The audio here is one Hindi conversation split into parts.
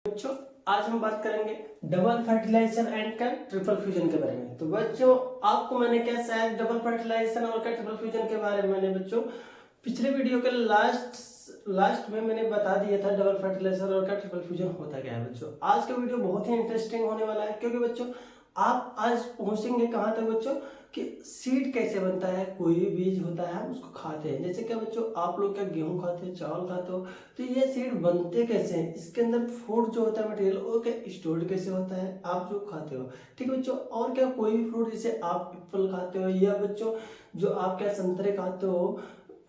बच्चों आज हम बात करेंगे डबल फर्टिलाइजेशन एंड का ट्रिपल फ्यूजन के बारे में। तो बच्चों आपको मैंने क्या शायद डबल फर्टिलाइजेशन और का ट्रिपल फ्यूजन के बारे में मैंने बच्चों पिछले वीडियो के लास्ट में मैंने बता दिया था डबल फर्टिलाइजेशन और का ट्रिपल फ्यूजन होता क्या है। बच्चों आज का वीडियो बहुत ही इंटरेस्टिंग होने वाला है, क्योंकि बच्चों आप आज पहुंचेंगे कहाँ तक बच्चों कि सीड कैसे बनता है। कोई भी बीज होता है हम उसको खाते हैं, जैसे क्या बच्चों आप लोग क्या गेहूं खाते हैं, चावल खाते हो, तो ये सीड बनते कैसे हैं, इसके अंदर फूड जो होता है मटेरियल वो क्या स्टोर कैसे होता है आप जो खाते हो। ठीक है बच्चों, और क्या कोई भी फ्रूट जैसे आप एप्पल खाते हो या बच्चों जो आप क्या संतरे खाते हो,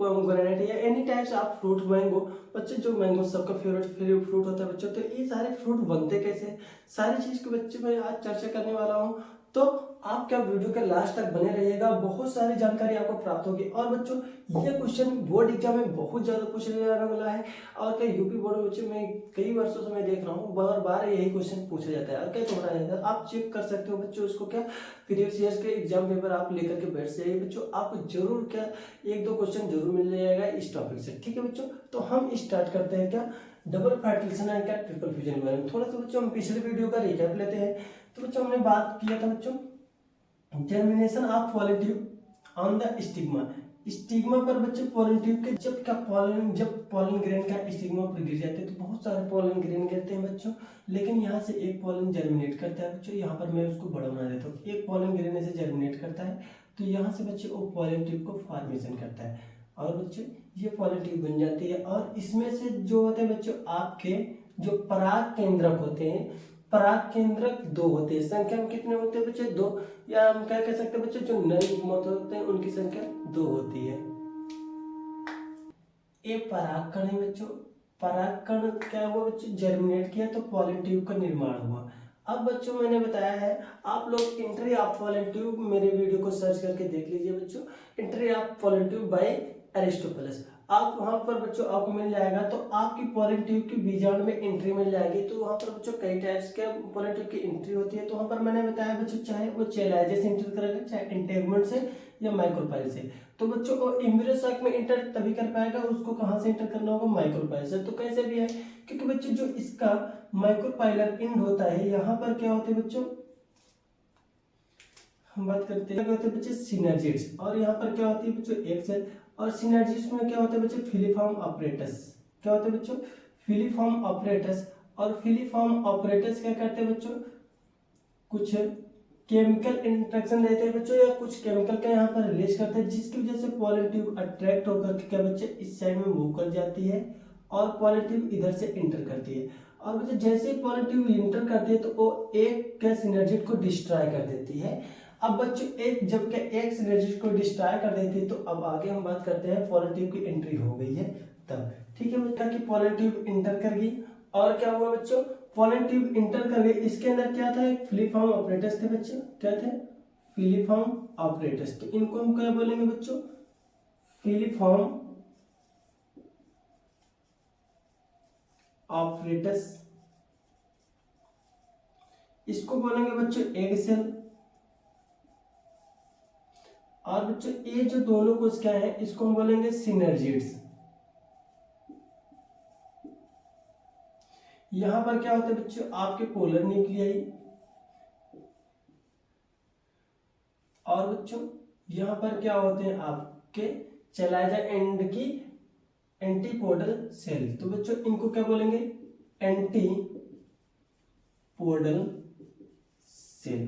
पोमेग्रेनेट या एनी टाइप्स आप फ्रूट, मैंगो, बच्चे जो मैंगो सबका फेवरेट फ्रूट होता है बच्चों, तो ये सारे फ्रूट बनते कैसे, सारी चीज के बच्चे मैं आज चर्चा करने वाला हूँ। तो आप क्या वीडियो के लास्ट तक बने रहिएगा, बहुत सारी जानकारी आपको प्राप्त होगी। और बच्चों ये क्वेश्चन बोर्ड एग्जाम में बहुत ज्यादा पूछने जाने वाला है, और क्या यूपी बोर्ड में बच्चे मैं कई वर्षों से मैं देख रहा हूँ बार बार यही क्वेश्चन पूछा जाता है और क्या दोहराया जाता है। आप चेक कर सकते हो बच्चों, इसको क्या प्रीवियस ईयर के एग्जाम पेपर आप लेकर के बैठ जाइए बच्चों, आपको जरूर क्या एक दो क्वेश्चन जरूर मिल जाएगा इस टॉपिक से। ठीक है बच्चों, तो हम स्टार्ट करते हैं क्या डबल फर्टिलाइजेशन एंड क्या ट्रिपल फ्यूजन के बारे में। थोड़ा सा बच्चों हम पिछले वीडियो का रिकैप लेते हैं। तो बच्चों हमने बात किया था बच्चों germination of pollen tube on the stigma. Stigma पर बच्चे पॉलन ट्यूब के जब पॉलन ग्रेन का स्टिग्मा पर गिर जाते हैं तो बहुत सारे पॉलन ग्रेन गिरते हैं बच्चों, लेकिन यहाँ से एक पॉलन जर्मिनेट करता है बच्चों। यहाँ पर मैं उसको बड़ा बना देता हूँ, एक पॉलन ग्रेन ऐसे जर्मिनेट करता है तो यहाँ से बच्चे वो पॉलन ट्यूब को फॉर्मेशन करता है और बच्चे ये पॉलन ट्यूब बन जाती है। और इसमें से जो होते हैं बच्चों आपके जो पराग केंद्रक होते हैं, पराग केंद्रक दो होते हैं, संख्या में कितने होते हैं बच्चे दो, या हम क्या कह सकते हैं बच्चे जो नर युग्मक होते हैं उनकी संख्या दो होती है। ये परागकण है बच्चों, परागकण क्या हुआ बच्चों जर्मिनेट किया तो पॉलन ट्यूब का निर्माण हुआ। अब बच्चों मैंने बताया है आप लोग एंट्री ऑफ पॉलन ट्यूब मेरे वीडियो को सर्च करके देख लीजिए बच्चों, entry of pollen tube by एरिस्टोपलस। आप वहां पर बच्चों आपको मिल जाएगा, तो आपकी पॉलन ट्यूब की बीजांड में एंट्री मिल जाएगी। तो वहां पर बच्चों कई टाइप्स के पॉलन ट्यूब की एंट्री होती है, तो वहां पर मैंने बताया बच्चों चाहे वो चेलाइजे से एंटर करेगा, चाहे इंटेगमेंट से या माइक्रोपाइल से। तो बच्चों को एम्ब्रियो साक में एंटर तभी कर पाएगा, उसको कहां से एंटर करना होगा माइक्रोपाइल से। तो कैसे भी है, क्योंकि बच्चों जो इसका माइक्रोपाइलर एंड होता है यहाँ पर क्या होते हैं बच्चों, हम बात करते हैं क्या होते हैं बच्चे सिनर्जिड्स, और यहाँ पर क्या होती है बच्चों एक सेल, और सिनर्जिड्स में क्या होता है बच्चे फिलीफॉर्म ऑपरेटस। क्या होता है बच्चों फिलीफॉर्म ऑपरेटस, और फिलीफॉर्म ऑपरेटस क्या करते हैं बच्चों कुछ केमिकल इंटरेक्शन देते हैं बच्चों, या कुछ केमिकल का यहाँ पर रिलीज करते हैं, जिसकी वजह से पॉलन ट्यूब अट्रैक्ट होकर के क्या बच्चे इस साइड में मूव कर जाती है और पॉलन ट्यूब इधर से इंटर करती है। और बच्चे जैसे ही पॉलन ट्यूब इंटर करती है तो वो एक क्या सिनर्जिड को डिस्ट्रॉय कर देती है। अब बच्चों एक जब क्या एक सिनर्जिड को डिस्ट्रॉय कर देती है, तो अब आगे हम बात करते हैं पॉलन ट्यूब की एंट्री हो गई है तब। ठीक है बच्चा कि पॉलन ट्यूब इंटर कर गई, और क्या हुआ बच्चों पॉलन ट्यूब इंटर कर गई, इसके अंदर क्या था एक फिलीफॉर्म ऑपरेटस थे बच्चों, क्या थे फिलीफॉर्म ऑपरेटस। तो इनको हम क्या बोलेंगे बच्चों फिलीफॉर्म ऑपरेटस, इसको बोलेंगे बच्चों एग सेल। और बच्चों ये जो दोनों कोश क्या है इसको हम बोलेंगे सिनर्जिड्स। यहां पर क्या होता है बच्चों आपके पोलर न्यूक्लियाई, और बच्चों यहां पर क्या होते हैं आपके चलाजा एंड की एंटीपोडल सेल। तो बच्चों इनको क्या बोलेंगे एंटीपोडल सेल,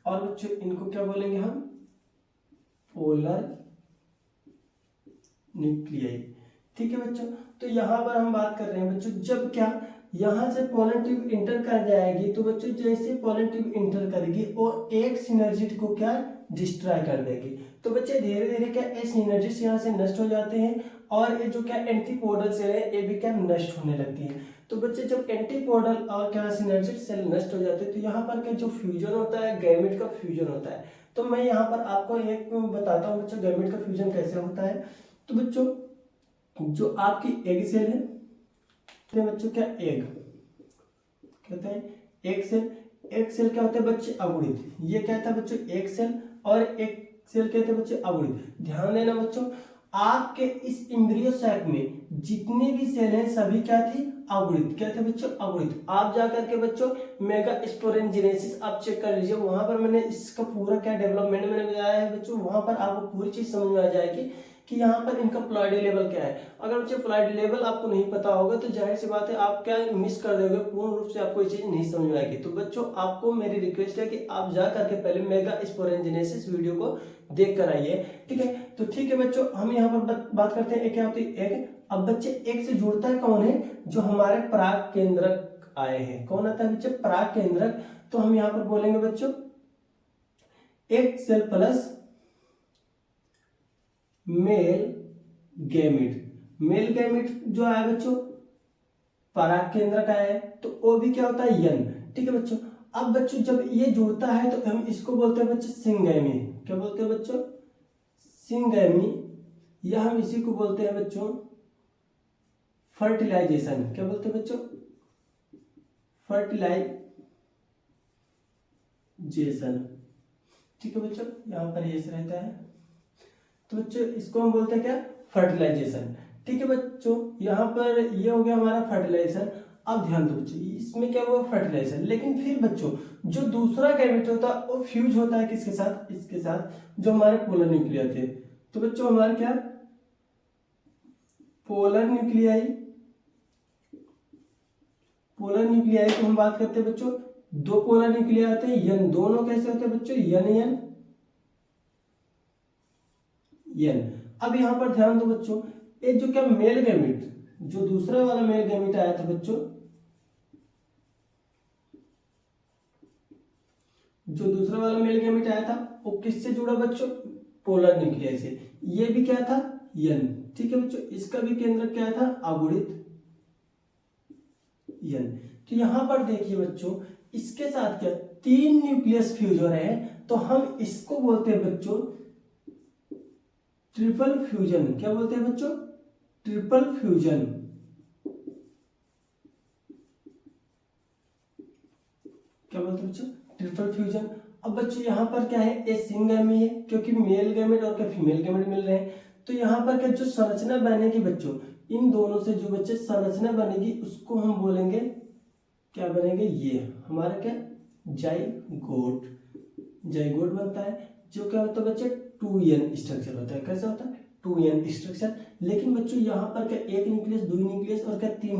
और बच्चों इनको क्या बोलेंगे हम पोलर न्यूक्लियाई। ठीक है बच्चों, तो यहां पर हम बात कर रहे हैं बच्चों जब क्या यहां से पॉलन ट्यूब इंटर कर जाएगी, तो बच्चों जैसे पॉलन ट्यूब इंटर करेगी वो एक सिनर्जिड को क्या डिस्ट्रॉय कर देगी। तो बच्चे धीरे धीरे क्या ये सिनर्जिड्स यहाँ से नष्ट हो जाते हैं, और ये जो क्या एंटीपोडल सेल है ये भी क्या नष्ट होने लगती है। तो बच्चे जब एंटीपोडल और क्या सिनर्जिड सेल नष्ट हो जाते हैं, तो यहाँ पर क्या जो फ्यूजन होता है गैमेट का फ्यूजन होता है। तो मैं यहाँ पर आपको एक बताता हूँ बच्चों गैमेट का फ्यूजन कैसे होता है। तो बच्चों जो आपकी एग सेल है बच्चों क्या एग कहते हैं एक सेल, एक सेल क्या होता है बच्चे अगुणित, ये क्या था बच्चों एक सेल, और एक सेल कहते हैं बच्चे अगुणित। ध्यान देना बच्चों आपके इस एम्ब्रियो सैक में जितने भी सेल हैं सभी क्या थी, अगुणित। क्या थे बच्चों, अगुणित। आप जा करके बच्चों मेगा स्पोरेंजिनेसिस आप चेक कर लीजिए, वहां पर मैंने इसका पूरा क्या डेवलपमेंट मैंने बताया है बच्चों, वहां पर आपको पूरी चीज समझ में आ जाएगी कि यहाँ पर इनका प्लॉइडी लेवल क्या है। अगर बच्चे प्लॉइडी लेवल आपको नहीं पता होगा तो जाहिर सी बात है आप क्या मिस कर दोगे, पूर्ण रूप से आपको ये चीज नहीं समझ में आएगी। तो बच्चों आपको मेरी रिक्वेस्ट है कि आप जा करके पहले मेगा स्पोरेंजिनेसिस वीडियो को देख कर आइए, ठीक है। तो ठीक है बच्चों, हम यहाँ पर बात करते हैं क्या होती है एग। अब बच्चे एग से जुड़ता है कौन है, जो हमारे पराग केंद्रक आए हैं। कौन आता है बच्चे, पराग केंद्रक। तो हम यहाँ पर बोलेंगे बच्चों egg cell plus male gamete. Male gamete जो आया बच्चों पराग केंद्र का है, तो वो भी क्या होता है, यन। ठीक है बच्चों, अब बच्चों जब ये जुड़ता है तो हम इसको बोलते हैं बच्चों सिंगैमी। क्या बोलते हैं बच्चों, सिंगैमी, या हम इसी को बोलते हैं बच्चों फर्टिलाइजेशन। क्या बोलते हैं बच्चों, फर्टिलाइजेशन। ठीक है बच्चों, यहाँ पर ये रहता है, तो बच्चों इसको हम बोलते हैं क्या, फर्टिलाइजेशन। ठीक है बच्चों, यहाँ पर ये हो गया हमारा फर्टिलाइजेशन। अब ध्यान दो बच्चों, इसमें क्या हुआ, फर्टिलाइजेशन। लेकिन फिर बच्चों जो दूसरा गैमेट होता है वो फ्यूज होता है किसके साथ, इसके साथ, जो हमारे पोलर न्यूक्लियर थे। तो बच्चों हमारे क्या, पोलर न्यूक्लियाई। पोलर न्यूक्लियाई को हम बात करते हैं बच्चों, दो पोलर न्यूक्लियाई आते हैं, यन। दोनों कैसे होते हैं बच्चों, यन यन यन। अब यहां पर ध्यान दो बच्चों, एक जो क्या मेल गैमेट, जो दूसरा वाला मेल गैमेट आया था बच्चों, जो दूसरा वाला मेल गैमेट आया था वो किससे जुड़ा बच्चों, पोलर न्यूक्लियाई से। ये भी क्या था, यन। ठीक है बच्चों, इसका भी केंद्र क्या था, अगुणित यन। तो यहां पर देखिए बच्चों, इसके साथ क्या तीन न्यूक्लियस फ्यूज हो रहे हैं, तो हम इसको बोलते हैं बच्चों ट्रिपल फ्यूजन। क्या बोलते हैं बच्चों, ट्रिपल फ्यूजन। क्या बोलते हैं बच्चों, ट्रिपल फ्यूजन। अब बच्चों यहाँ पर क्या है, ए सिंगैमी है, क्योंकि मेल गैमेट और क्या फीमेल गैमेट मिल रहे हैं। तो यहाँ पर क्या जो संरचना बनेगी बच्चों, इन दोनों से जो बच्चे संरचना बनेगी उसको हम बोलेंगे क्या बनेंगे, ये हमारा क्या जाइगोट। जाइगोट बनता है, जो क्या होता है बच्चे 2n स्ट्रक्चर होता है। कैसा होता है, 2n स्ट्रक्चर। लेकिन बच्चों यहाँ पर क्या एक न्यूक्लियस, दो न्यूक्लियस और क्या तीन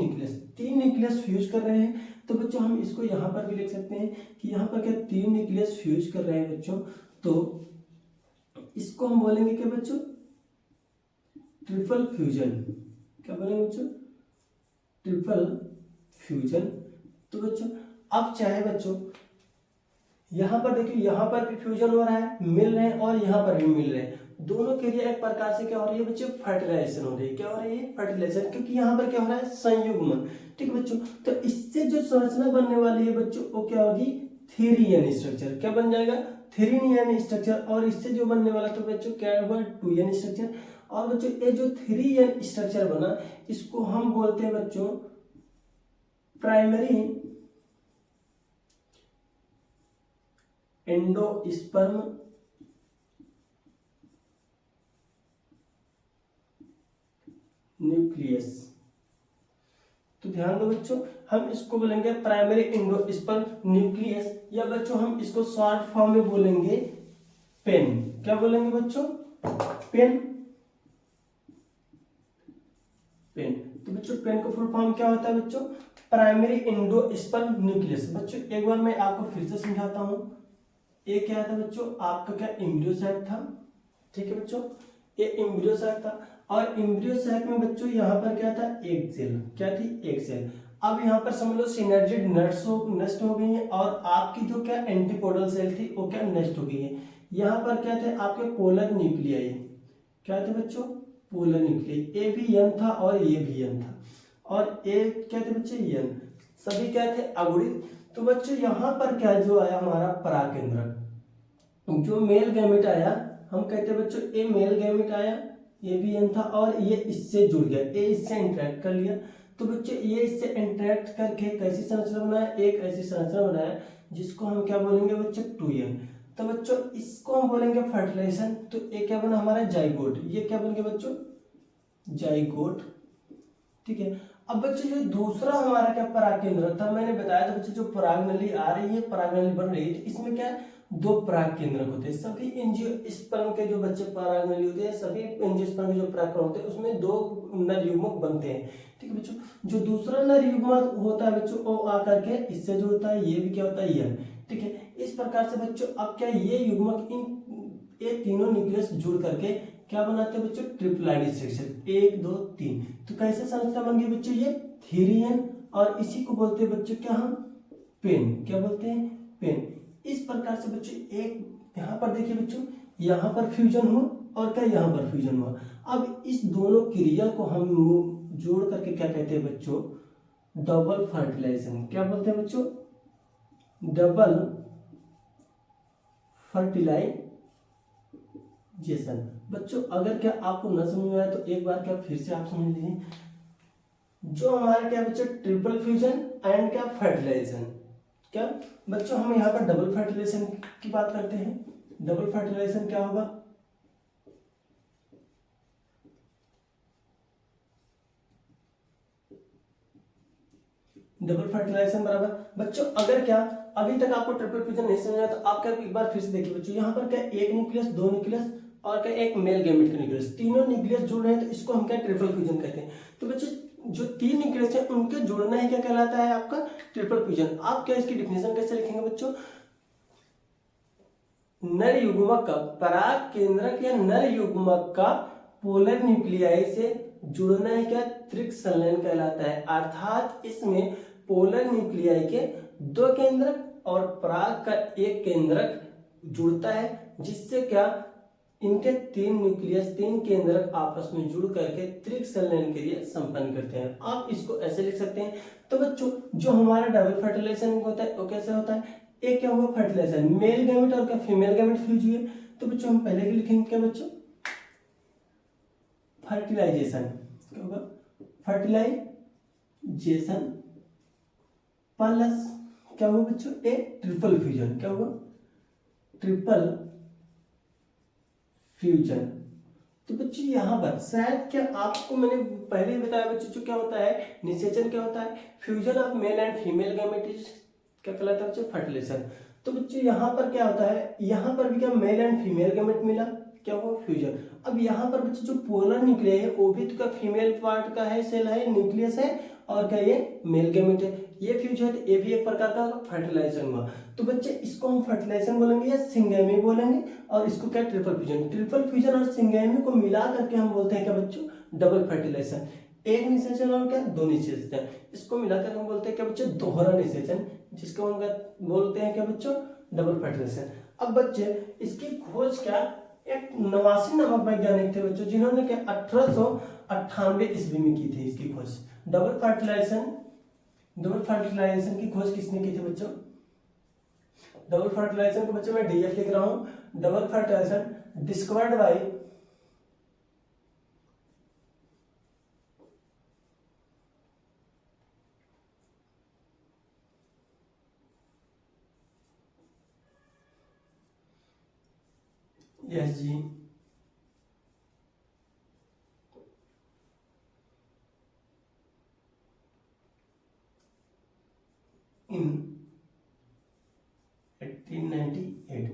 न्यूक्लियस फ्यूज कर रहे हैं। तो बच्चों हम इसको यहाँ पर भी लिख सकते हैं कि यहाँ पर क्या तीन न्यूक्लियस फ्यूज कर रहे हैं बच्चों, तो इसको हम बोलेंगे क्या बच्चों, ट्रिपल फ्यूजन। क्या बोलेंगे बच्चों, ट्रिपल फ्यूजन। तो बच्चों अब चाहे बच्चों यहाँ पर देखिए, यहाँ पर भी फ्यूजन हो रहा है, मिल रहे हैं, और यहाँ पर भी मिल रहे हैं। दोनों के लिए एक प्रकार से क्या हो रही है बच्चों, फर्टिलाइजेशन हो रही है। क्या हो रही है, फर्टिलाइजेशन, क्योंकि यहाँ पर क्या हो रहा है, संयुग्मन। ठीक है बच्चों, तो इससे जो संरचना बनने वाली है बच्चों वो क्या होगी, 3n स्ट्रक्चर। क्या बन जाएगा, 3n स्ट्रक्चर। और इससे जो बनने वाला तो बच्चों क्या हुआ, 2n स्ट्रक्चर। और बच्चों ये जो 3n स्ट्रक्चर बना, इसको हम बोलते हैं बच्चों प्राइमरी एंडोस्पर्म न्यूक्लियस। तो ध्यान दो बच्चों, हम इसको बोलेंगे प्राइमरी एंडोस्पर्म न्यूक्लियस, या बच्चों हम इसको शॉर्ट फॉर्म में बोलेंगे पेन। क्या बोलेंगे बच्चों, पेन। पेन। तो बच्चों पेन का फुल फॉर्म क्या होता है बच्चों, प्राइमरी एंडोस्पर्म न्यूक्लियस। बच्चों एक बार मैं आपको फिर से समझाता हूं, ये क्या था बच्चों, आपका क्या एम्ब्रियो सैक था। ठीक है बच्चों, ये एम्ब्रियो सैक था, और एम्ब्रियो सैक में बच्चों यहाँ पर क्या था, एग सेल। क्या थी, एग सेल। अब यहाँ पर समझ लो सिनर्जिड नष्ट हो गई है, और आपकी जो क्या एंटीपोडल सेल थी वो क्या नष्ट हो गई है। यहाँ पर क्या थे आपके पोलर न्यूक्लियाई। क्या थे बच्चों, पोलर न्यूक्लियाई। ए भी यन था और ये भी यन था, और ए क्या थे बच्चे, यन। सभी क्या थे, अगुणित। तो बच्चों यहाँ पर क्या जो आया हमारा पराकेंद्रक, जो मेल गैमेट आया, हम कहते हैं बच्चों ए मेल गैमेट आया, ये भी एन था, और ये इससे जुड़ गया, ए इससे इंटरेक्ट कर लिया। तो बच्चों ये इससे इंटरेक्ट करके कैसी संरचना बनाया, एक ऐसी संरचना बनाया जिसको हम क्या बोलेंगे बच्चों, 2n। तो बच्चों इसको हम बोलेंगे फर्टिलाइजेशन। तो ये क्या बना हमारा जाइगोट, ये क्या बन गया बच्चों जाइगोट, ठीक है। अब बच्चों जो दूसरा हमारा क्या परागकेंद्र था, मैंने बताया था बच्चों जो पराग नली आ रही है, पराग नली बन रही है, तो इसमें क्या है दो पराग केंद्रक होते हैं। सभी एंजियोस्पर्म के जो बच्चे पराग नली होते हैं, सभी एंजियोस्पर्म के जो परागकण होते हैं उसमें दो नर युग्मक बनते हैं, ठीक है बच्चों। जो दूसरा नर युग्मक होता है बच्चों वो आकर के इससे जो होता है ये भी क्या होता है ये, ठीक है। इस प्रकार से बच्चों अब क्या ये युग्मक ये तीनों न्यूक्लियस जुड़ करके क्या बनाते हैं बच्चों ट्रिप्लाइड स्ट्रक्चर, 1 2 3। तो कैसे संरचना बन गई बच्चों ये थीरियन, और इसी को बोलते हैं बच्चों क्या हम पेन, क्या बोलते हैं पेन। इस प्रकार से बच्चों एक यहाँ पर देखिए बच्चों यहाँ पर फ्यूजन हुआ और क्या यहाँ पर फ्यूजन हुआ। अब इस दोनों क्रिया को हम जोड़ करके क्या कहते हैं बच्चों डबल फर्टिलाइजेशन, क्या बोलते हैं बच्चों डबल फर्टिलाइजेशन। बच्चों अगर क्या आपको न समझ में आए तो एक बार क्या फिर से आप समझ लीजिए, जो हमारा क्या बच्चों ट्रिपल फ्यूजन एंड क्या फर्टिलाइजेशन, क्या बच्चों हम यहाँ पर डबल फर्टिलाइजेशन की बात करते हैं। डबल फर्टिलाइजेशन क्या होगा, डबल फर्टिलाइजेशन बराबर बच्चों अगर क्या अभी तक आपको ट्रिपल फ्यूजन नहीं समझा तो आप क्या एक बार फिर से देखिए बच्चों यहाँ पर क्या एक न्यूक्लियस दो न्यूक्लियस और क्या एक मेल गैमेट का न्यूक्लियस, तीनों न्यूक्लियस जुड़ रहे हैं तो इसको हम क्या ट्रिपल फ्यूजन कहते हैं। तो बच्चों जो तीन न्यूक्लियस है उनके जुड़ना ही क्या कहलाता है आपका ट्रिपल फ्यूजन। आप क्या इसकी डिफिनेशन कैसे लिखेंगे बच्चों, नर युग्मक का पराग केंद्रक या नर युग्मक का पोलर न्यूक्लियाई से जुड़ना है क्या त्रिक संलयन कहलाता है। अर्थात इसमें पोलर न्यूक्लियाई के दो केंद्रक और पराग का एक केंद्रक जुड़ता है, जिससे क्या इनके तीन न्यूक्लियस तीन केंद्रक आपस में जुड़ करके त्रिक संलयन क्रिया संपन्न करते हैं। आप इसको ऐसे लिख सकते हैं। तो बच्चों जो हमारा डबल फर्टिलाइजेशन होता है वो कैसे होता है, एक क्या हुआ फर्टिलाइजेशन मेल गैमेट और क्या फीमेल गैमेट फ्यूज हुए। तो बच्चों हम पहले भी लिखेंगे क्या बच्चों फर्टिलाइजेशन, क्या होगा फर्टिलाइजेशन प्लस क्या होगा बच्चों ए ट्रिपल फ्यूजन, क्या होगा ट्रिपल फ्यूजन। तो बच्चों यहाँ पर शायद क्या आपको मैंने पहले ही बताया बच्चों जो क्या होता है निषेचन क्या होता है fusion of male and female gamete क्या कहलाता है बच्चों फर्टिलाइजेशन। तो बच्चों यहाँ पर क्या होता है यहाँ पर भी क्या मेल एंड फीमेल गैमेट मिला क्या हुआ फ्यूजन। अब यहाँ पर बच्चों जो पोलर न्यूक्लियस है वो भी तो क्या फीमेल पार्ट का है सेल है न्यूक्लियस है और क्या ये मेल गैमेट है, ये फ्यूज है तो ये भी एक प्रकार का फर्टिलाइजेशन हुआ। तो बच्चे इसको हम फर्टिलाइजेशन बोलेंगे या सिंगेमी बोलेंगे और इसको क्या ट्रिपल फ्यूजन। ट्रिपल फ्यूजन और सिंगेमी को मिला करके हम बोलते हैं क्या बच्चों डबल फर्टिलाइजेशन, एक निषेचन और क्या दो निषेचन, इसको मिलाकर हम बोलते हैं क्या बच्चों दोहरा निषेचन, जिसको हम बोलते हैं क्या बच्चों डबल फर्टिलाइजेशन। अब बच्चे इसकी खोज क्या एक नवासी नामक वैज्ञानिक थे बच्चों जिन्होंने क्या 1898 ईस्वी में की थी इसकी खोज। डबल फर्टिलाइजेशन की खोज किसने की थी बच्चों, डबल फर्टिलाइजेशन को बच्चों मैं डीएफ लिख रहा हूं। Double fertilization discovered by S G in 1898।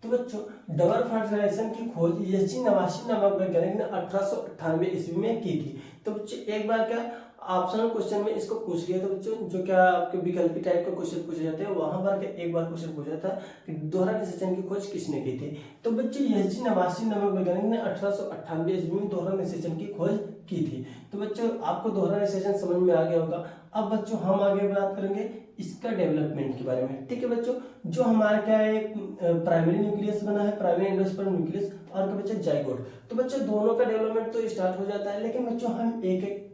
तो बच्चों डबल फर्टिलाइजेशन की खोज यची नवासी नामक वैज्ञानिक ने 1898 ईस्वी में की थी। तो बच्चों एक बार क्या ऑप्शनल क्वेश्चन में इसको पूछ लिया था बच्चों जो क्या आपके विकल्पी टाइप का क्वेश्चन पूछे जाते हैं वहां पर क्या एक बार क्वेश्चन पूछा था कि दोहरा निषेचन की खोज किसने की थी। तो बच्चों यची नवासी नामक वैज्ञानिक ने 1898 ईस्वी में दोहरा निषेचन की खोज की थी। तो बच्चों आपको दोहरा निषेचन समझ में आ गया होगा। अब बच्चों हम आगे बात करेंगे इसका डेवलपमेंट के बारे में, ठीक है बच्चों। जो हमारा क्या है प्राइमरी न्यूक्लियस बना है प्राइमरी एंडोस्पर्म न्यूक्लियस और क्या बच्चे जाइगोट। तो बच्चों दोनों का डेवलपमेंट तो स्टार्ट हो जाता है लेकिन बच्चों हम एक एक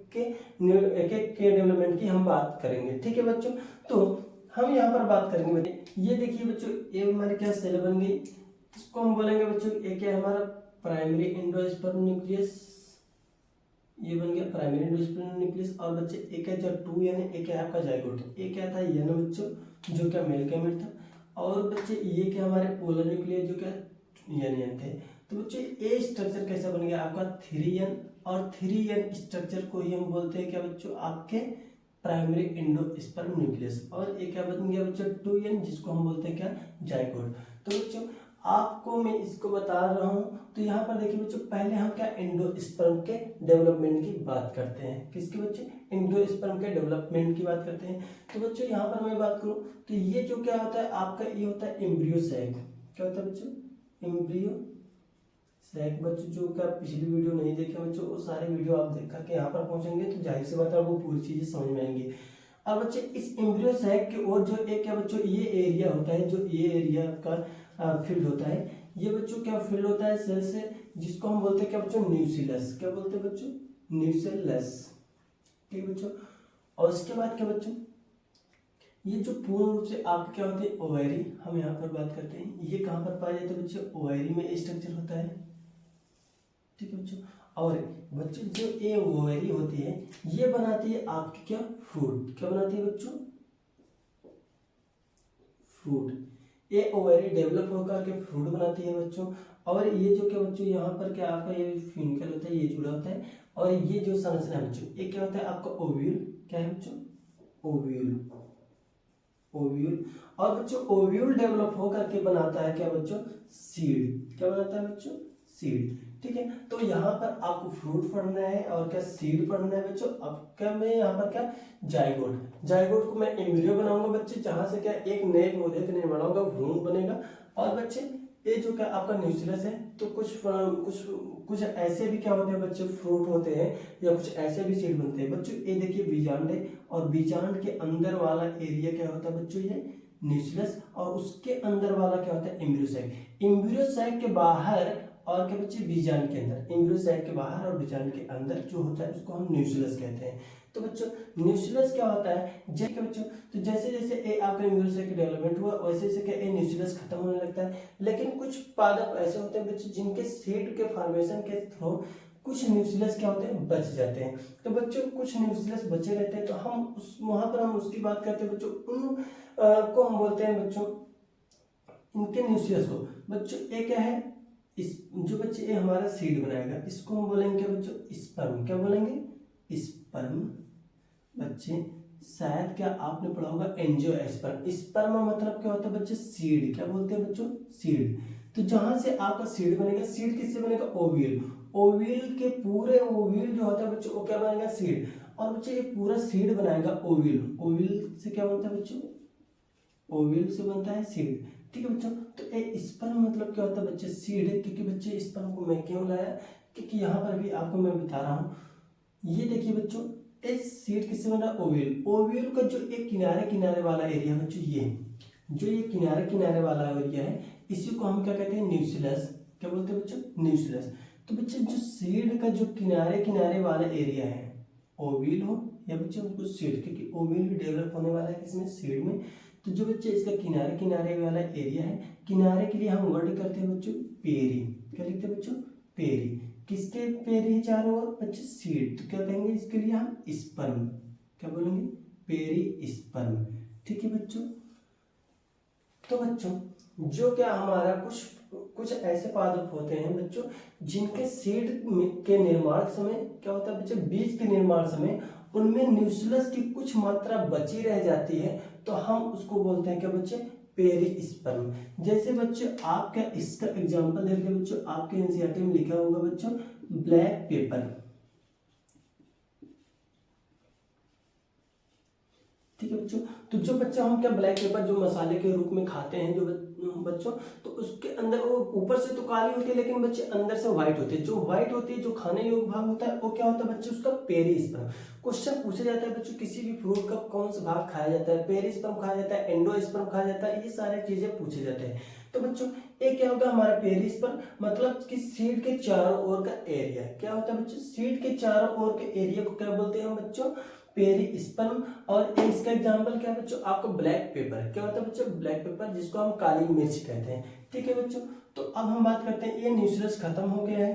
के डेवलपमेंट की हम बात करेंगे, ठीक है बच्चों। तो हम यहाँ पर बात करेंगे बच्चे ये देखिए बच्चों ये हमारी क्या सेल बन गई, इसको हम बोलेंगे बच्चों एक है हमारा प्राइमरी एंडोस्पर्म न्यूक्लियस, ये बन गया प्राइमरी एंडोस्पर्म न्यूक्लियस। और बच्चे एक है जो 2 यानी एक है आपका जाइगोट, एक क्या था ये ना बच्चों जो क्या मेल गैमेट था और बच्चे ये क्या हमारे पोलर न्यूक्लियर जो क्या N थे। तो बच्चे ए स्ट्रक्चर कैसा बन गया आपका 3N, और 3N स्ट्रक्चर को ही हम बोलते हैं क्या बच्चों आपके प्राइमरी एंडोस्पर्म न्यूक्लियस, और एक क्या बन गया बच्चों 2N जिसको हम बोलते हैं क्या जाइगोट। तो बच्चों आपको मैं इसको बता रहा हूँ। तो यहाँ पर देखिए बच्चों पहले हम क्या एंडोस्पर्म के डेवलपमेंट की बात करते हैं। किसके बच्चे? एंडोस्पर्म के डेवलपमेंट की बात करते हैं। तो बच्चों यहाँ पर मैं बात करूँ तो ये जो क्या होता है आपका, ये होता है एम्ब्रियो सैक। क्या होता है बच्चों? Embryo sac. बच्चों जो क्या पिछली वीडियो नहीं देखे बच्चों, वो सारे वीडियो आप देख करके यहाँ पर पहुंचेंगे तो जाहिर सी बात है आपको पूरी चीजें समझ में आएंगी। और बच्चे इस एम्ब्रियो सैक की ओर जो एक क्या बच्चों ये एरिया होता है, जो ये एरिया का फील्ड होता है, ये बच्चों क्या फील्ड होता है सेल से, जिसको हम बोलते हैं क्या बच्चों न्यूक्लियस। क्या बोलते हैं बच्चों? न्यूक्लियस। ठीक बच्चों। और उसके बाद क्या बच्चों, ये जो पूर्ण रूप से आप क्या होते हैं ओवरी, हम यहाँ पर बात करते हैं, ये कहाँ पर पाया जाता है बच्चों? ओवरी में स्ट्रक्चर होता है। ठीक है बच्चों। और बच्चों जो ये ओवरी होती है ये बनाती है आपकी क्या फ्रूट। क्या बनाती है बच्चों? फ्रूट। ये ओवरी डेवलप होकर के फ्रूट बनाती है बच्चों। और ये जो क्या बच्चों यहाँ पर क्या आपका ये फ्यूनिकल होता है, ये जुड़ा होता है। और ये जो संरचना है बच्चों, ये क्या होता है आपका ओव्यूल। क्या है बच्चों? ओव्यूल। ओव्यूल। और बच्चों ओव्यूल डेवलप होकर के बनाता है क्या बच्चों? सीड। क्या बनाता है बच्चों? सीड। ठीक है। तो यहाँ पर आपको फ्रूट पढ़ना है और क्या सीड पढ़ना है बच्चों। अब क्या मैं यहाँ पर क्या जाइगोट, जाइगोट को मैं एम्ब्रियो बनाऊंगा बच्चे, जहां से क्या एक नए पौधे का निर्माण होगा, भ्रूण बनेगा। और बच्चे ये जो क्या आपका न्यूक्लियस है, तो कुछ ऐसे भी क्या होते हैं बच्चे फ्रूट होते हैं, या कुछ ऐसे भी सीड बनते हैं बच्चों। ये देखिए बीजांड है, और बीजांड के अंदर वाला एरिया क्या होता है बच्चों? ये न्यूक्लियस। और उसके अंदर वाला क्या होता है? Embryo sac. एम्ब्रियो सैक के बाहर और क्या बच्चे बीजांड के अंदर, एम्ब्रियो सैक के बाहर और बीजांड के अंदर जो होता है उसको हम न्यूक्लियस कहते हैं। तो बच्चों न्यूक्लियस क्या होता है जैसे बच्चों, तो जैसे जैसे ए आपका एम्ब्रियो सैक का डेवलपमेंट हुआ वैसे वैसे क्या ए न्यूक्लियस खत्म होने लगता है। लेकिन कुछ पादप ऐसे होते हैं बच्चों जिनके सीड के फॉर्मेशन के थ्रू कुछ न्यूक्लियस क्या होते हैं बच जाते हैं। तो बच्चों कुछ न्यूक्लियस बचे रहते हैं, तो हम उस वहां पर हम उसकी बात करते हैं बच्चों, उन को हम बोलते हैं बच्चों इनके न्यूक्लियस को। बच्चों ये क्या है, इस जो बच्चे ये हमारा सीड बनाएगा इसको हम बोलेंगे क्या बच्चों? स्पर्म। क्या बोलेंगे? स्पर्म। बच्चे शायद क्या आपने पढ़ा होगा एंजियोस्पर्म। स्पर्म मतलब क्या होता है बच्चे? सीड। क्या बोलते हैं बच्चों? सीड। तो जहां से आपका सीड बनेगा, सीड किससे बनेगा? ओव्यूल। ओव्यूल के पूरे ओव्यूल जो होता है बच्चों वो क्या बनेगा? सीड। और बच्चे ये पूरा सीड बनाएगा ओव्यूल। ओव्यूल से क्या बनता है बच्चों? ओव्यूल से बनता है सीड। ठीक है बच्चों। तो ए स्पर्म मतलब क्या होता है बच्चे? सीड है। क्योंकि बच्चे स्पर्म को मैं क्यों लाया, क्योंकि यहाँ पर भी आपको मैं बता रहा हूँ। ये देखिए बच्चों इस सीड किससे बना? ओव्यूल। ओव्यूल का जो एक किनारे किनारे वाला एरिया बच्चों, ये जो ये किनारे किनारे वाला एरिया है इसी को हम क्या कहते हैं? न्यूक्लियस। क्या बोलते हैं बच्चों? न्यूक्लियस। तो बच्चे जो सीड का जो किनारे किनारे वाला एरिया है, ओव्यूल हो या बच्चे उनको सीड, क्योंकि ओव्यूल भी डेवलप होने वाला है किसमें? सीड में। तो जो बच्चे इसका किनारे किनारे वाला एरिया है, किनारे के लिए हम वर्ड करते हैं बच्चों पेरी। क्या लिखते हैं बच्चों? पेरी। किसके पेरी चारों ओर? बच्चे सीड। तो क्या कहेंगे इसके लिए हम? स्पर्म। क्या बोलेंगे? Perisperm. ठीक है बच्चों। तो बच्चों जो क्या हमारा कुछ ऐसे पादप होते हैं बच्चों जिनके सीड के निर्माण समय क्या होता है बच्चों? बीज के निर्माण समय उनमें न्यूक्लियस की कुछ मात्रा बची रह जाती है, तो हम उसको बोलते हैं क्या बच्चे? पेरिस्पर्म। जैसे बच्चों आप क्या इसका एग्जांपल देखिए बच्चों, आपके एनसीईआरटी में लिखा होगा बच्चों ब्लैक पेपर। ठीक है बच्चों। तो जो बच्चा हम क्या ब्लैक पेपर जो मसाले के रूप में खाते हैं जो बच्चों, तो उसके अंदर वो ऊपर से तो काली होती है लेकिन बच्चे अंदर से व्हाइट होते हैं। जो व्हाइट होती है जो खाने योग्य भाग होता है वो क्या होता है बच्चे? उसका पेरिस्पर्म। क्वेश्चन पूछा जाता है बच्चों किसी भी फ्रूट का कौन सा भाग खाया जाता है? पेरिस्पर्म खाया जाता है, एंडोस्पर्म खाया जाता है, ये सारी चीजें पूछे जाते हैं। तो बच्चों एक क्या होगा हमारा पेरिस्पर्म, मतलब कि सीड के चारों ओर का एरिया। क्या होता है बच्चों? सीड के चारों ओर के एरिया को क्या बोलते हैं हम बच्चों? पेरिस्पर्म। और इसका एग्जांपल क्या है बच्चों? आपको ब्लैक पेपर। क्या होता है बच्चों? ब्लैक पेपर, जिसको हम काली मिर्च कहते हैं। ठीक है बच्चों। तो अब हम बात करते हैं, ये न्यूक्लियस खत्म हो गया है।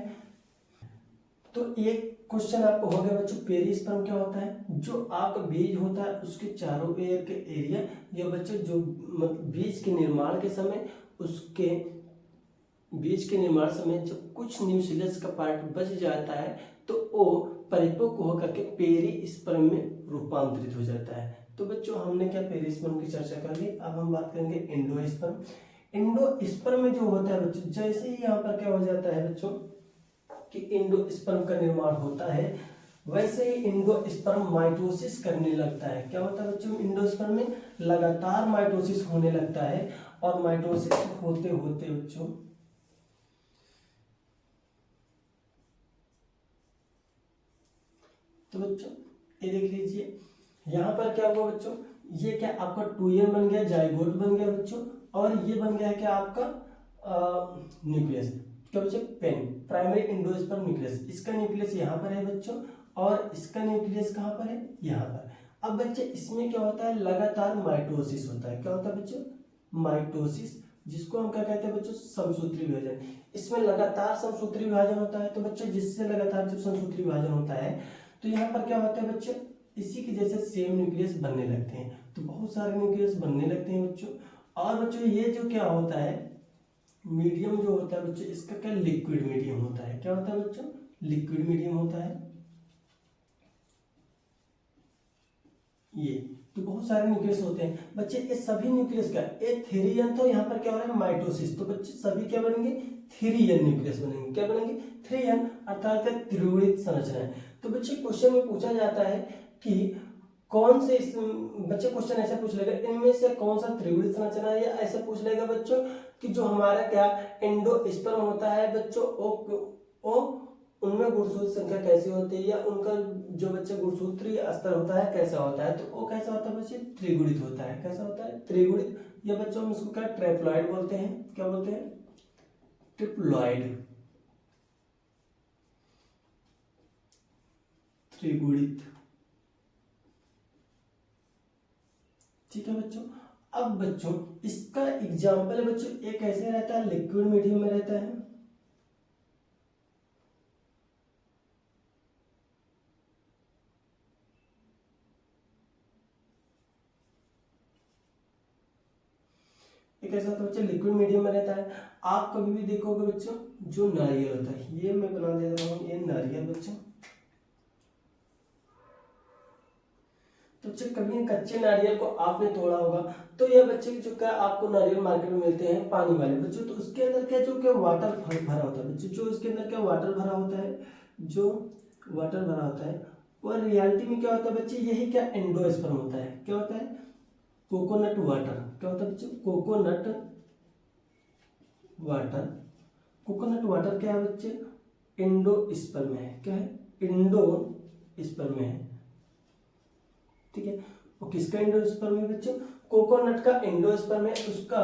तो एक क्वेश्चन आपको हो गया बच्चों, पेरिस्पर्म क्या होता है? जो आपका बीज होता है उसके चारों एयर के एरिया, या बच्चों जो बीज के निर्माण के समय, उसके बीज के निर्माण समय जब कुछ न्यूक्लियस का पार्ट बच जाता है तो वो परिपक्व होकर के पेरिस्पर्म में रूपांतरित हो जाता है। तो बच्चों हमने क्या पेरिस्पर्म की चर्चा कर ली। अब हम बात करेंगे एंडोस्पर्म। एंडोस्पर्म में जो होता है बच्चों, जैसे ही यहाँ पर क्या हो जाता है बच्चों कि एंडोस्पर्म का निर्माण होता है, वैसे ही एंडोस्पर्म माइटोसिस करने लगता है। क्या होता है बच्चों? एंडोस्पर्म में लगातार माइटोसिस होने लगता है, और माइटोसिस होते होते बच्चों तो बच्चों ये देख लीजिए, यहाँ पर क्या हुआ बच्चों, ये क्या आपका 2n बन गया, जाइगोट बन गया बच्चों, और ये बन गया क्या आपका न्यूक्लियस। क्या बच्चों? PEN, primary endosperm nucleus. इसका न्यूक्लियस यहाँ पर है बच्चों, और इसका न्यूक्लियस कहाँ पर है? यहाँ पर। अब बच्चे इसमें क्या होता है? लगातार माइटोसिस होता है। क्या होता है बच्चों? माइटोसिस, जिसको हम क्या कहते हैं बच्चों? समसूत्री विभाजन। इसमें लगातार समसूत्री विभाजन होता है। तो बच्चों जिससे लगातार जब समसूत्री विभाजन होता है तो यहाँ पर क्या होता है बच्चों? इसी की जैसे सेम न्यूक्लियस बनने लगते हैं। तो बहुत सारे न्यूक्लियस बनने लगते हैं बच्चों। और बच्चों ये जो क्या होता है, मीडियम जो होता है बच्चों, इसका क्या लिक्विड मीडियम होता है। क्या होता है बच्चों? लिक्विड मीडियम होता है ये। तो बहुत सारे न्यूक्लियस होते हैं बच्चे। ये सभी न्यूक्लियस का ए 3n, तो यहाँ पर क्या हो रहा है? माइटोसिस। तो बच्चे सभी क्या बनेंगे? 3n न्यूक्लियस बनेंगे। क्या बनेंगे? 3n, अर्थात त्रिगुणित संरचना है। तो बच्चे क्वेश्चन में पूछा जाता है कि कौन से बच्चे क्वेश्चन ऐसे पूछ लेगा, इनमें से कौन सा त्रिगुणित संरचना है, या ऐसे पूछ लेगा बच्चों कि जो हमारा क्या एंडोस्पर्म होता है बच्चों, ओ उनमें गुणसूत्र संख्या कैसी होती है, या उनका जो बच्चे गुणसूत्रीय स्तर होता है कैसा होता है। तो वो कैसा होता है बच्चे? त्रिगुणित होता है। कैसा होता है? त्रिगुणित। या बच्चों हम इसको क्या ट्रिप्लॉइड बोलते हैं। क्या बोलते हैं? ट्रिप्लॉइड, त्रिगुणित। ठीक है बच्चों। अब बच्चों इसका एग्जाम्पल है बच्चों, एक कैसे रहता है? लिक्विड मीडियम में रहता है। एक ऐसा तो बच्चे लिक्विड मीडियम में रहता है। आप कभी भी देखोगे बच्चों, जो नारियल होता है, ये मैं बना दे रहा हूँ, ये नारियल बच्चों। तो बच्चे कभी कच्चे नारियल को आपने तोड़ा होगा, तो यह बच्चे जो क्या आपको नारियल मार्केट में मिलते हैं पानी वाले बच्चों, तो उसके अंदर क्या जो क्या वाटर भरा होता है बच्चों, जो इसके अंदर क्या वाटर भरा होता है, जो वाटर भरा होता है, और रियलिटी में क्या होता है बच्चे? यही क्या एंडोस्पर्म होता है। क्या होता है? Coconut water. क्या होता है बच्चों? Coconut water. कोकोनट वाटर क्या है बच्चे? एंडोस्पर्म है। क्या है? एंडोस्पर्म है। ठीक है। वो किसका एंडोस्पर्म है बच्चों? कोकोनट का एंडोस्पर्म है, उसका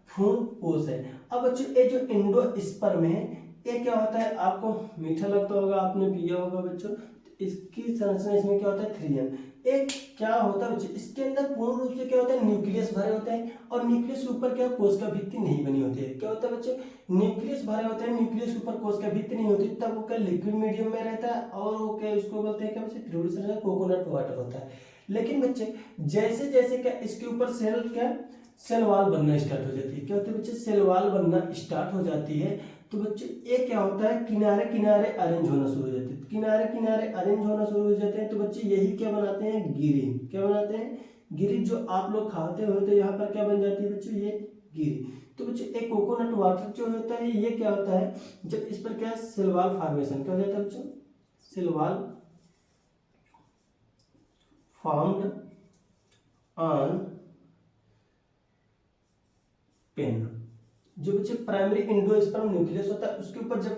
भ्रूण कोश है। अब बच्चों ये जो एंडोस्पर्म है, ये क्या होता है? आपको मीठा लगता होगा, आपने पिया होगा बच्चों। इसकी संरचना इसमें क्या होता है? 3n। एक क्या होता है बच्चों, इसके अंदर पूर्ण रूप से क्या होता है? न्यूक्लियस भरे होते हैं, और न्यूक्लियस के ऊपर क्या कोशिका भित्ति नहीं बनी होती है। क्या होता है बच्चों? न्यूक्लियस भरे होते हैं, न्यूक्लियस के ऊपर कोशिका भित्ति नहीं होती, तब वो क्या लिक्विड मीडियम में रहता है, और वो क्या उसको बोलते हैं क्या बच्चे? त्रिगुणित संरचना, कोकोनट वाटर होता है। लेकिन बच्चे जैसे जैसे क्या इसके ऊपर सेल क्या सेल वाल बनना स्टार्ट हो जाती है। क्या होता है बच्चे? सेल वाल बनना स्टार्ट हो जाती है। तो बच्चे ये क्या होता है? किनारे किनारे अरेंज होना शुरू हो जाते हैं, किनारे किनारे अरेंज होना शुरू हो जाते हैं। तो बच्चे यही क्या बनाते हैं? गिरी। क्या बनाते हैं? गिरी। जो आप लोग खाते हो तो यहाँ पर क्या बन जाती है बच्चों? ये गिरी। तो बच्चे एक कोकोनट वाटर जो होता है, ये क्या होता है? जब इस पर क्या सेल वाल फॉर्मेशन क्या हो जाता है बच्चों? Cell wall formed on pen. जो बच्चे प्राइमरी एंडोस्पर्म न्यूक्लियस होता है, उसके ऊपर जब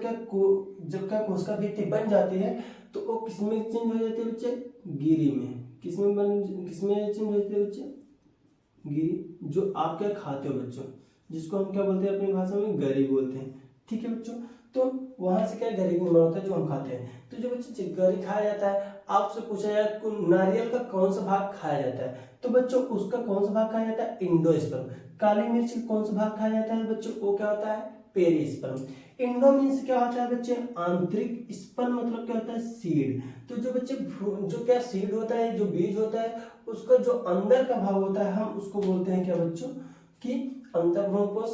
क्या कोशिका भित्ति बन जाती है, तो वो किसमें चेंज हो जाती है बच्चे? गिरी में। किसमें चेंज हो जाती है बच्चे? गिरी। जो आप क्या खाते हो बच्चों, जिसको हम क्या बोलते हैं अपनी भाषा में? गरी बोलते हैं। ठीक है बच्चों। तो वहां से क्या गरी निर्माण होता है, जो हम खाते हैं। तो जो बच्चे गरी खाया जाता है, आपसे पूछा जाए नारियल का कौन सा भाग खाया जाता है, तो बच्चों उसका कौन सा भाग खाया जाता है? एंडोस्पर्म। काली मिर्च का कौन सा भाग खाया जाता है बच्चों? वो क्या होता है? पेरिस्पर्म। इंडो मीन्स क्या होता है बच्चे, आंतरिक, स्पर्म मतलब क्या होता है, सीड। तो जो बच्चे जो क्या सीड होता है, जो बीज होता है, उसका जो अंदर का भाग होता है हम उसको बोलते हैं क्या बच्चों, कि अंतःभ्रूणपोष,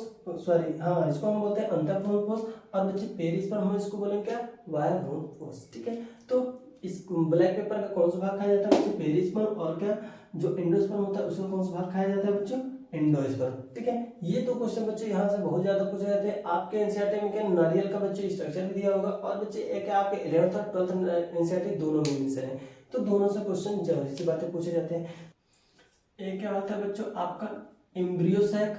सॉरी हाँ इसको हम बोलते हैं अंतःभ्रूणपोष। और बच्चे पेरिस्पर्म हम इसको बोलेंगे क्या, बाह्यभ्रूणपोष। ठीक है, तो इस ब्लैक पेपर का कौन सा भाग खाया जाता है बच्चों, पेरिस्पर्म। और क्या जो एंडोस्पर्म होता है उसका कौन सा भाग खाया जाता है बच्चों, एंडोस्पर्म। ठीक है, ये दो क्वेश्चन बच्चे यहाँ से बहुत ज्यादा पूछे जाते हैं। आपके एनसीईआरटी में क्या नारियल का बच्चे स्ट्रक्चर भी दिया होगा, और बच्चे एक आपके 11th और 12th एनसीईआरटी दोनों में मिलते हैं, तो दोनों से क्वेश्चन जरूरी सी बातें पूछे जाते हैं। एक क्या होता है बच्चों आपका एम्ब्रियो सैक।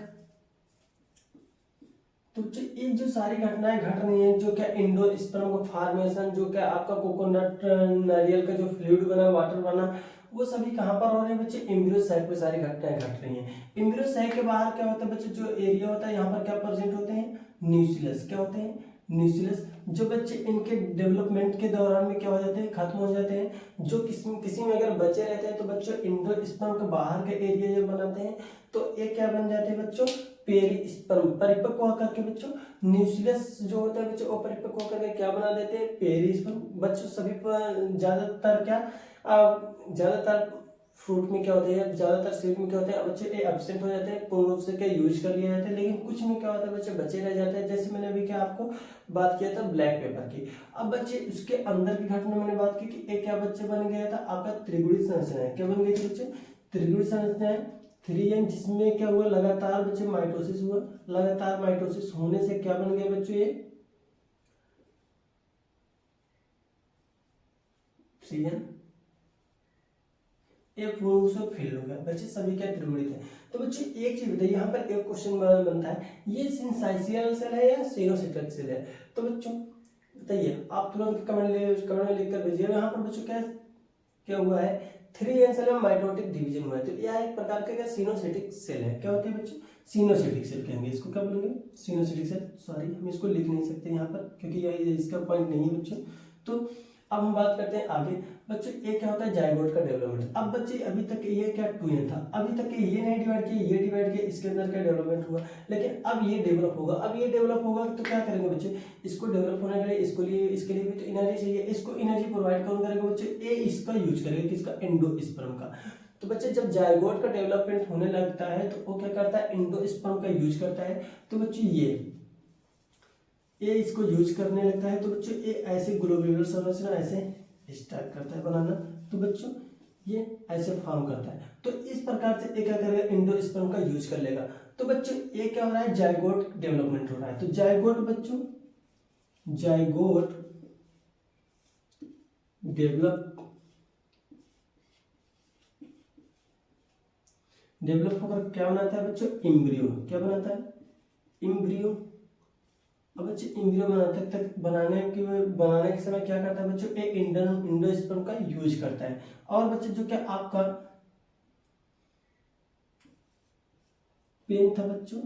तो ये जो सारी घटनाएं घट रही हैं, जो क्या एंडोस्पर्म का फॉर्मेशन, जो क्या आपका कोकोनट नारियल का जो फ्लूइड बना, वाटर बना, वो सभी कहाँ पर हो रहे हैं बच्चे, एम्ब्रियो सैक पे सारी घटनाएं घट रही हैं। एम्ब्रियो सैक के बाहर क्या होता है बच्चे, जो एरिया होता है यहाँ पर क्या प्रेजेंट होते हैं, न्यूक्लियस। क्या होते हैं, न्यूक्लियस। जो बच्चे इनके डेवलपमेंट के दौरान में क्या हो जाते हैं, खत्म हो जाते हैं। जो किसी में अगर बचे रहते हैं तो बच्चों एंडोस्पर्म के बाहर के एरिया जब बनाते हैं तो एक क्या बन जाते हैं बच्चों, पेरिस्पर्म। परिपक्व होकर के बच्चों न्यूक्लियस जो होता है बच्चों वो परिपक्व होकर के क्या बना देते हैं, पेरिस्पर्म। बच्चों सभी पर ज्यादातर क्या ज्यादातर फ्रूट में क्या होते हैं, ज्यादातर सीड में क्या होते हैं बच्चे, ये एब्सेंट हो जाते हैं, पूर्ण रूप से क्या यूज कर लिया जाता है। लेकिन कुछ में क्या होता है बच्चे बचे रह जाते हैं, जैसे मैंने अभी क्या आपको बात किया था ब्लैक पेपर की। अब बच्चे उसके अंदर की घटना मैंने बात की कि एक क्या बच्चे बन गया था आपका त्रिगुणी संरचना है। क्या बन गई थी बच्चे, त्रिगुणी संरचना है 3n, जिसमें क्या हुआ लगातार बच्चे माइटोसिस हुआ। लगातार माइटोसिस होने से क्या बन गया बच्चों, ये 3n, एक पूर्ण रूप से फेल हो गया। बच्चे सभी क्या त्रिगुणित है। तो बच्चे एक चीज बताइए, यहाँ पर एक क्वेश्चन बनता है, ये सिंसाइशियल सेल है या सिनोसिटिक सेल है। तो बच्चों बताइए, आप तुरंत कमेंट में लिख कर भेजिए। यहाँ पर बच्चों क्या क्या हुआ है, 3n सेल में माइटोटिक डिवीजन हुआ है, तो यह एक प्रकार का क्या सिनोसिटिक सेल है। क्या होती है बच्चों, सिनोसिटिक सेल कहेंगे इसको। क्या बोलेंगे, सिनोसिटिक सेल। सॉरी हम इसको लिख नहीं सकते यहाँ पर क्योंकि यह इसका पॉइंट नहीं है बच्चों। तो अब हम बात करते हैं आगे बच्चों, ये क्या होता है जाइगोट का डेवलपमेंट। अब बच्चे अभी तक ये क्या 2n था, अभी तक ये नहीं डिवाइड किया, ये डिवाइड किया, इसके अंदर क्या डेवलपमेंट हुआ। लेकिन अब ये डेवलप होगा, अब ये डेवलप होगा तो क्या करेंगे बच्चे, इसको डेवलप होने के लिए इसके लिए भी तो एनर्जी चाहिए। इसको एनर्जी प्रोवाइड कौन करेगा बच्चे, ये इसका यूज करेगा, किसका, एंडोस्पर्म का। तो बच्चे जब जाइगोट का डेवलपमेंट होने लगता है तो वो क्या करता है, एंडोस्पर्म का यूज करता है। तो बच्चे ये इसको यूज करने लगता है। तो बच्चों ये ऐसे ग्लोब्यूलर संरचना ऐसे स्टार्ट करता है बनाना। तो बच्चों ये ऐसे फॉर्म करता है। तो इस प्रकार से ये क्या करेगा, एंडोस्पर्म का यूज कर लेगा। तो बच्चों ये क्या हो रहा है, जाइगोट डेवलपमेंट हो रहा है। तो जाइगोट बच्चों, जाइगोट डेवलप होकर क्या बनाता है बच्चों, एम्ब्रियो। क्या बनाता है, एम्ब्रियो। अब बच्चे एम्ब्रियो बनाने के समय क्या करता है बच्चों, एक एंडोस्पर्म का यूज करता है। और बच्चे जो क्या आपका पेन था बच्चों,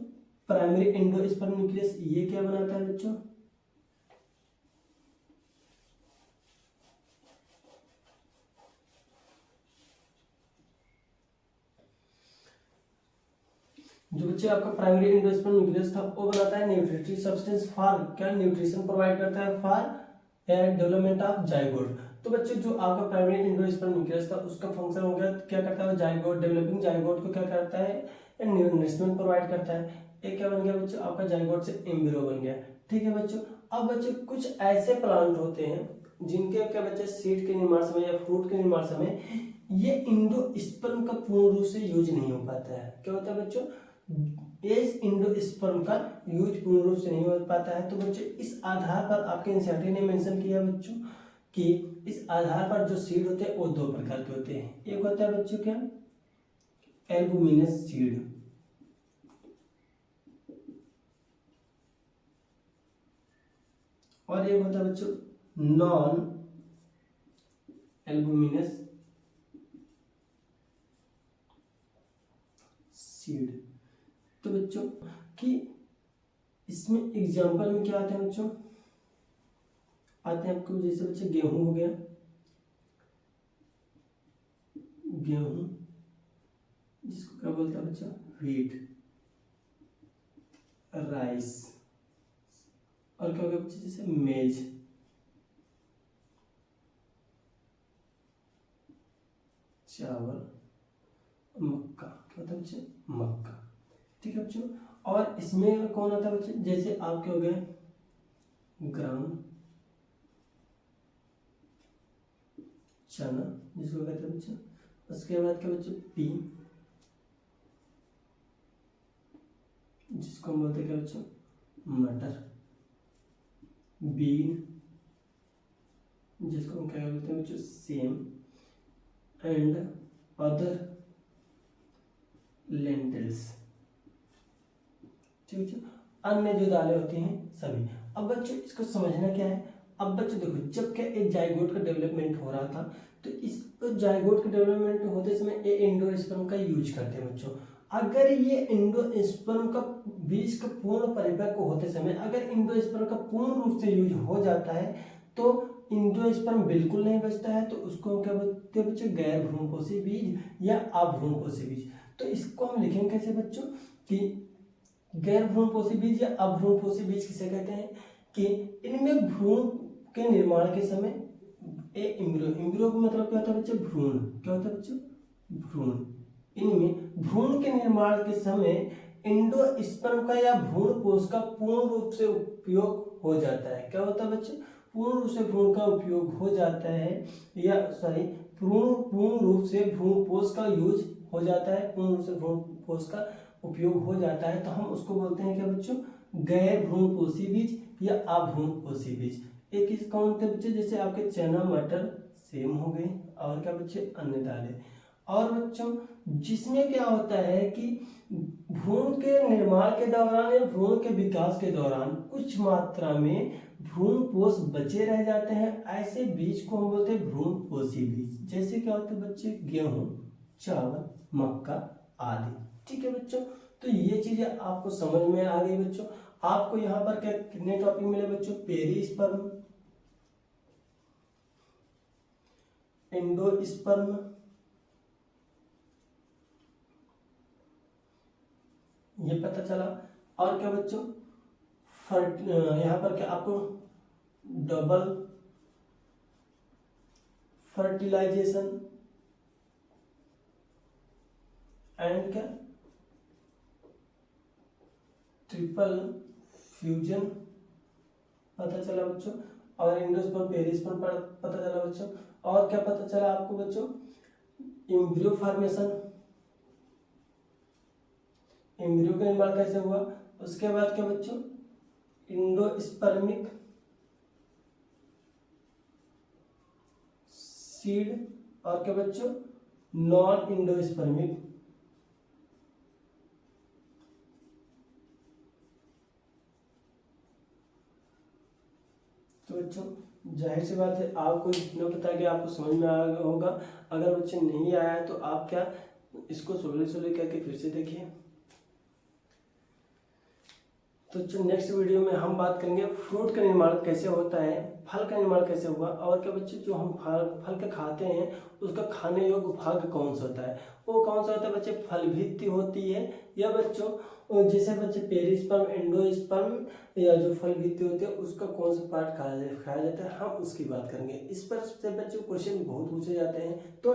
प्राइमरी एंडोस्पर्म न्यूक्लियस, ये क्या बनाता है बच्चों, जो बच्चे आपका प्राइमरी एंडोस्पर्म न्यूक्लियस था वो बनाता है न्यूट्रिटिव सब्सटेंस फॉर, क्या न्यूट्रिशन प्रोवाइड करता है फॉर डेवलपमेंट ऑफ जाइगोट। तो बच्चे जो आपका प्राइमरी एंडोस्पर्म न्यूक्लियस था उसका फंक्शन हो गया, क्या करता है जाइगोट, डेवलपिंग जाइगोट को क्या करता है, न्यूट्रिशन प्रोवाइड करता है। एक क्या बन गया बच्चों, आपका जाइगोट से एम्ब्रियो बन गया। ठीक है बच्चों। अब बच्चे कुछ ऐसे प्लांट होते हैं जिनके क्या बच्चे सीड के निर्माण समय या फ्रूट के निर्माण समय ये एंडोस्पर्म का पूर्ण रूप से यूज नहीं हो पाता है। क्या होता है बच्चों, इस एंडोस्पर्म का यूज पूर्ण रूप से नहीं हो पाता है। तो बच्चों इस आधार पर आपके एनसीईआरटी ने मेंशन किया बच्चों कि इस आधार पर जो सीड होते हैं वो दो प्रकार के होते हैं। एक होता है बच्चों क्या, एल्बुमिनस सीड, और एक होता है बच्चों नॉन एल्बुमिनस सीड। तो बच्चों कि इसमें एग्जांपल में क्या आते हैं बच्चों, आते हैं आपको जैसे बच्चे गेहूं हो गया, गेहूं जिसको क्या बोलते हैं बच्चों, व्हीट, राइस, और क्या हो गया बच्चे, जैसे मेज, चावल, मक्का, क्या होता है बच्चे, मक्का। ठीक है बच्चों। और इसमें कौन आता है बच्चे, जैसे आपके हो गए ग्राम, चना जिसको कहते हैं बच्चे, उसके बाद क्या बच्चे, पी जिसको हम बोलते हैं क्या बच्चों, मटर, बीन जिसको हम क्या बोलते हैं बच्चों, सेम, एंड अदर लेंटिल्स। ठीक है, अन्य जो दालें होती हैं सभी। अब बच्चों इसको समझना क्या है, अब बच्चों देखो जब क्या एक जाइगोट का डेवलपमेंट हो रहा था, तो इस जाइगोट के डेवलपमेंट होते समय ये एंडोस्पर्म का यूज करते हैं बच्चों। अगर ये एंडोस्पर्म का बीज का पूर्ण परिपक्व होते समय अगर एंडोस्पर्म का पूर्ण रूप से यूज हो जाता है तो एंडोस्पर्म बिल्कुल नहीं बचता है, तो उसको हम क्या बोलते हैं बच्चों, गैर भ्रूणपोषी बीज या अभ्रूणपोषी बीज। तो इसको हम लिखेंगे कैसे बच्चों कि गैर भ्रूणपोषी बीज या अभ्रूणपोषी बीज किसे कहते हैं कि इनमें भ्रूण के निर्माण के समय इम्ब्रियो का मतलब क्या होता है बच्चे, भ्रूण, क्या होता है बच्चों, भ्रूण। इनमें भ्रूण के निर्माण के समय एंडोस्पर्म का या भ्रूण कोश का पूर्ण रूप से उपयोग हो जाता है। क्या होता है बच्चे, पूर्ण रूप से भ्रूण का उपयोग हो जाता है, या सॉरी पूर्ण रूप से भ्रूण कोश का यूज हो जाता है, पूर्ण रूप से भ्रूण कोश का उपयोग हो जाता है, तो हम उसको बोलते हैं क्या बच्चों, गैर भ्रूणपोषी बीज या अभ्रूणपोषी बीज। एक इस कौन थे बच्चे, जैसे आपके चना, मटर, सेम हो गए, और क्या बच्चे, अन्य दालें। और बच्चों जिसमें क्या होता है कि भ्रूण के निर्माण के दौरान या भ्रूण के विकास के दौरान कुछ मात्रा में भ्रूण कोश बचे रह जाते हैं, ऐसे बीज को हम बोलते हैं भ्रूणपोषी बीज। जैसे क्या होते हैं बच्चे, गेहूं, चावल, मक्का आदि। ठीक है बच्चों, तो ये चीजें आपको समझ में आ गई बच्चों। आपको यहाँ पर क्या कितने टॉपिक मिले बच्चों, पेरिस्पर्म, एंडोस्पर्म, ये पता चला। और क्या बच्चों, यहाँ पर क्या आपको डबल फर्टिलाइजेशन एंड क्या ट्रिपल फ्यूजन पता चला बच्चों। और एंडोस्पर्म, पेरिस्पर्म पता चला बच्चों। और क्या पता चला आपको बच्चों, एम्ब्रियो फॉर्मेशन, एम्ब्रियो का निर्माण कैसे हुआ। उसके बाद क्या बच्चों, इंडोस्पर्मिक सीड, और क्या बच्चों, नॉन इंडोस्पर्मिक। तो बच्चों जाहिर सी बात है आपको इतना पता है कि आपको समझ में आ गया होगा। अगर बच्चे नहीं आया है तो आप क्या इसको सोल्व करके फिर से देखिए। तो नेक्स्ट वीडियो में हम बात करेंगे फ्रूट का निर्माण कैसे होता है, फल का निर्माण कैसे हुआ, और क्या बच्चे जो हम फल के खाते हैं उसका खाने योग्य भाग कौन सा होता है, वो कौन सा होता है बच्चे, फल भित्ति होती है या बच्चों जैसे बच्चे पेरिस्पर्म, एंडोस्पर्म या जो फल भित्ति होती है उसका कौन सा पार्ट खाया जाता है, हम उसकी बात करेंगे। इस पर से बच्चों क्वेश्चन बहुत पूछे जाते हैं। तो